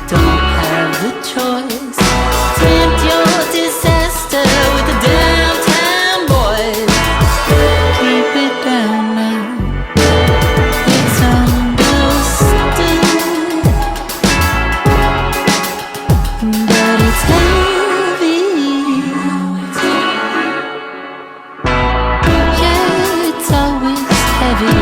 don't have the choice. Tempt your disaster with the downtown boys. Keep it down now. It's understood, but it's heavy. Yeah, it's always heavy.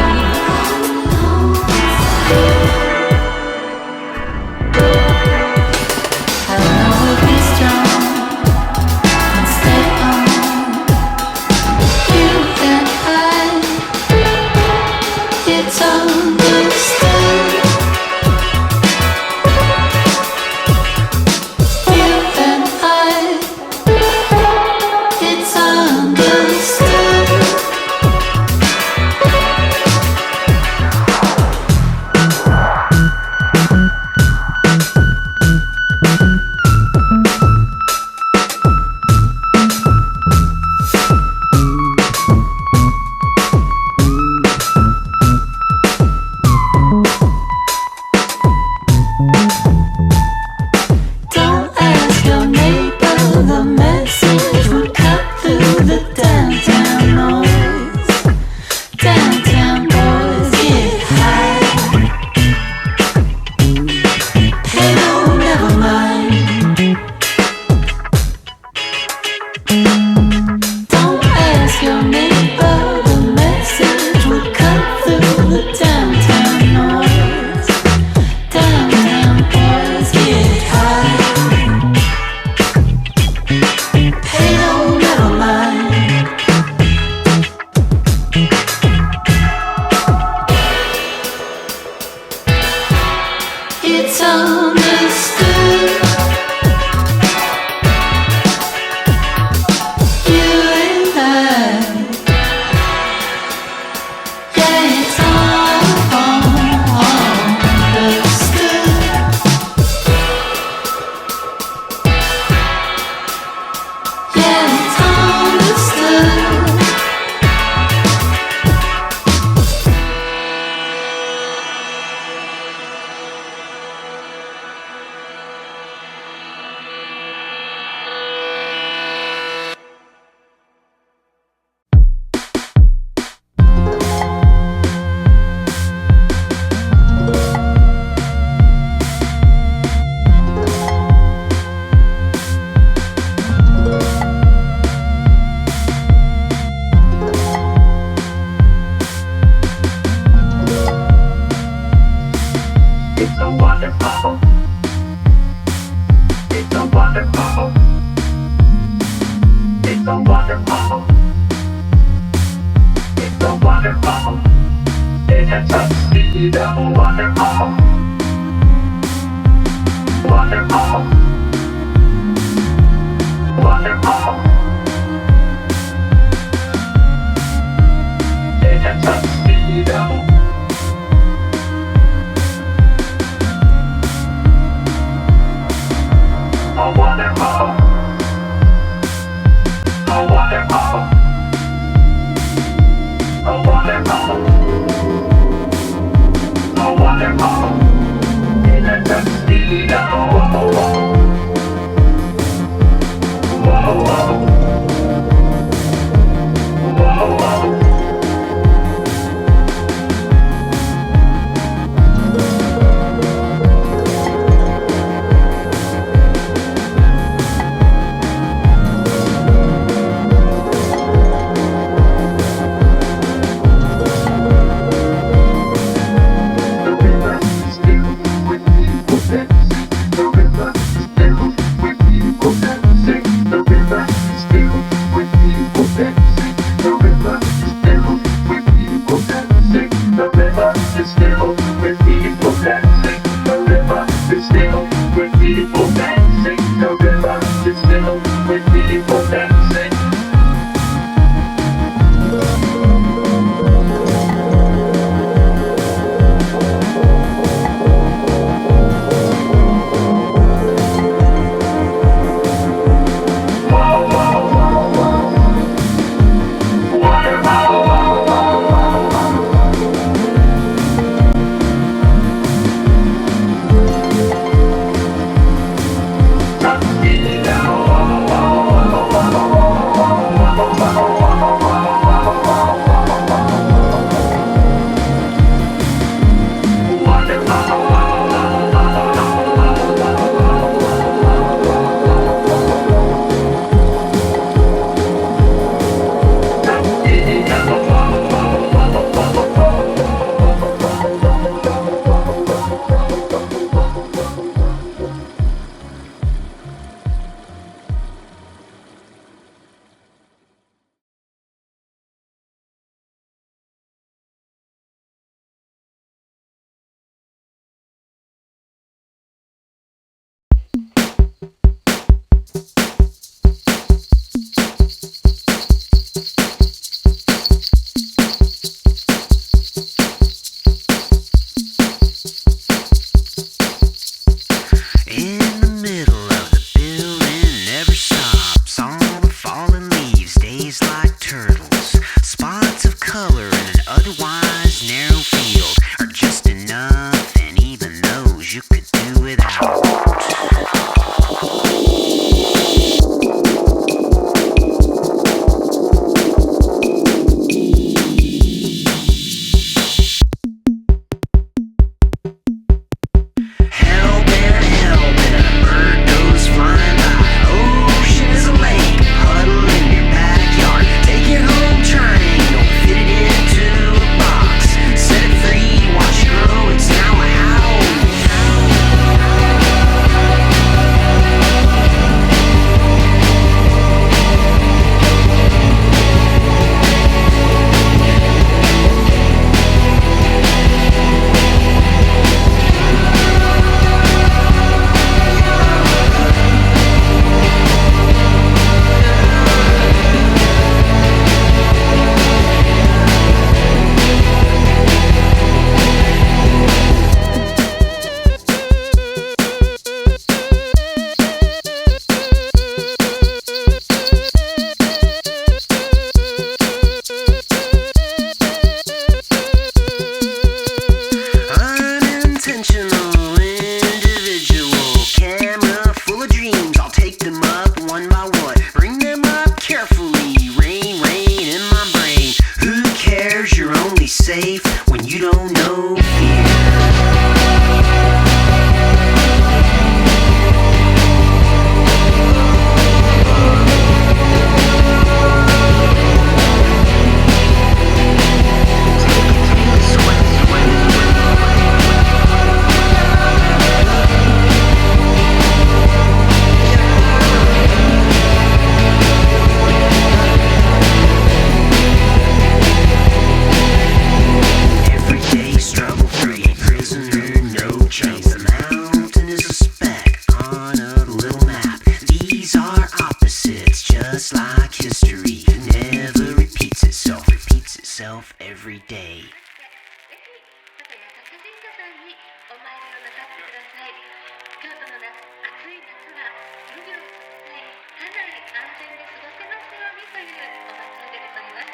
全で過ごせますようにというお祭りでございます。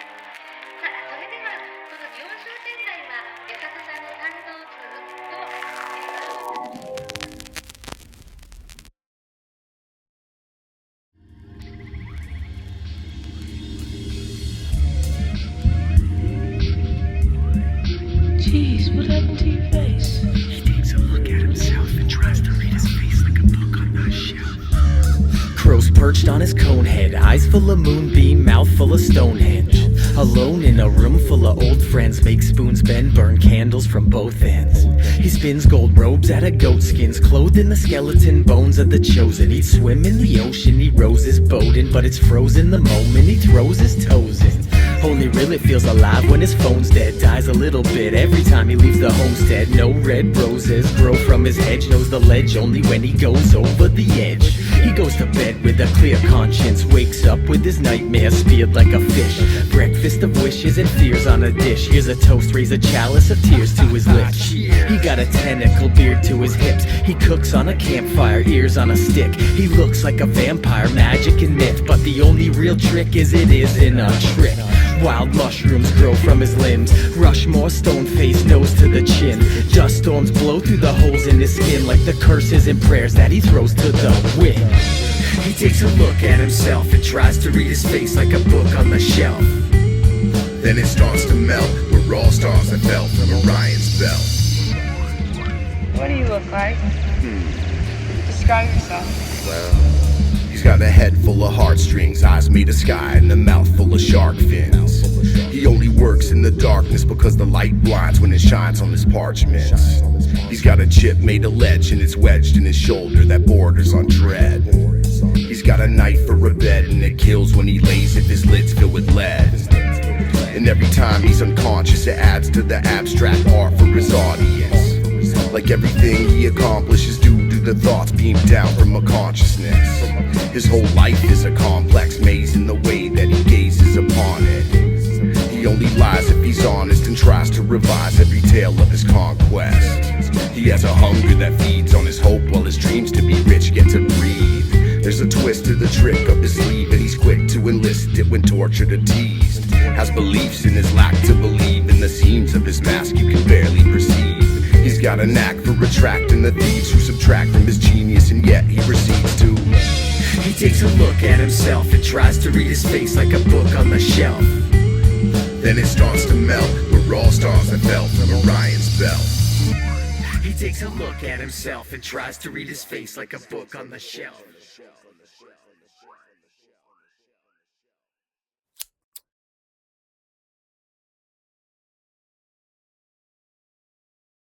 さあ、それではこの4商店街は八坂さんの担当Jeez, what happened to your face? He takes a look at himself and tries to read his face like a book on the shelf. Crows perched on his cone head, eyes full of moonbeam, mouth full of Stonehenge. Alone in a room full of old friends, make spoons bend, burn candles from both ends. He spins gold robes out of goat skins, clothed in the skeleton bones of the chosen. He'd swim in the ocean, he rows his boat in, but it's frozen the moment he throws his toes in. Only really feels alive when his phone's dead. Dies a little bit every time he leaves the homestead. No red roses grow from his hedge. Knows the ledge only when he goes over the edge. He goes to bed with a clear conscience. Wakes up with his nightmares speared like a fish. Breakfast of wishes and fears on a dish. Here's a toast, raise a chalice of tears to his lips. He got a tentacle beard to his hips. He cooks on a campfire, ears on a stick. He looks like a vampire, magic and myth. But the only real trick is it isn't a trick. Wild mushrooms grow from his limbs. Rushmore, stone face, nose to the chin. Dust storms blow through the holes in his skin like the curses and prayers that he throws to the wind. He takes a look at himself and tries to read his face like a book on the shelf. Then it starts to melt. We're all stars that fell from Orion's belt. What do you look like? Describe yourself. Well, he's got a head full of heartstrings, eyes made of sky, and a mouth full of shark fins. He only works in the darkness because the light blinds when it shines on his parchments. He's got a chip made of ledge and it's wedged in his shoulder that borders on dread. He's got a knife for a bed and it kills when he lays if his lid's filled with lead. And every time he's unconscious it adds to the abstract art for his audience. Like everything he accomplishes due to the thoughts beamed down from a consciousness. His whole life is a complex maze in the way that he gazes upon it. He only lies if he's honest and tries to revise every tale of his conquest. He has a hunger that feeds on his hope while his dreams to be rich get to breathe. There's a twist to the trick up his sleeve and he's quick to enlist it when tortured or teased. Has beliefs in his lack to believe in the seams of his mask you can barely perceive. He's got a knack for retracting the thieves who subtract from his genius and yet he proceeds to. He takes a look at himself and tries to read his face like a book on the shelf. Then it starts to melt. We're all stars that fell from Orion's belt. He takes a look at himself and tries to read his face like a book on the shelf.